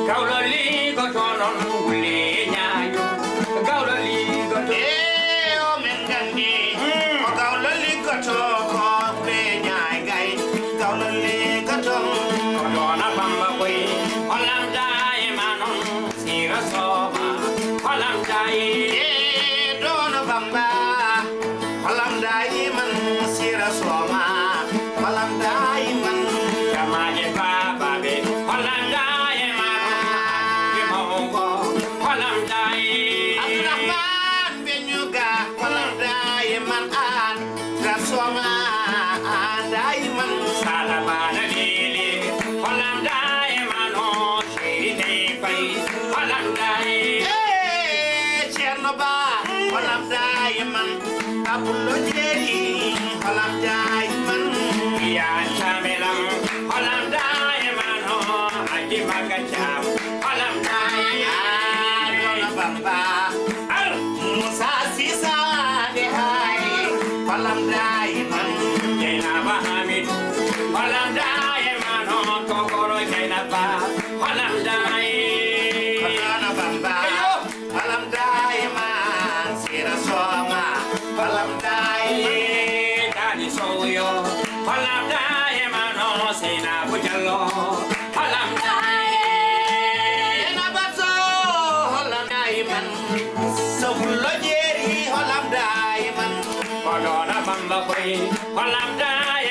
Kaulali go tonon gule nyayo. Kaulali go to. O mengandi. O kaulali go to ko gule nyai gai. Kaulali go to. Kodona bamba koi. Olam dai manon sira soma. Olam dai. Dona bamba. Olam dai man sira soma. Olam dai man. Kamaje baba be. Olam dai manon. Kemongo. Olam dai. Abdurrahman benyuga. Olam dai man an. Rasoma dai man. Salamana lili. Olam dai manon. Shiri pai. Olam dai. Chernoba, Olam Diamond, Apollo Jerry, Olam Diamond, Ya chamelam. Olam dai manon. Aji magacham. Olam dai. Dona Bamba, Al. Musa Sisa de Hai, Olam Diamond, Jainaba Hamid. Olam dai manon. Kokoro Jainaba. Olam dai. Dona Bamba, Olam Diamond, Sira Soma, Olam Diamond, Daddy Soyo. Olam dai manon. Sina bujallo. Olam dai. Enabazo, Olam Diamond, Sabulo Jerry, Olam Diamond. Kodona bamba koi. Olam dai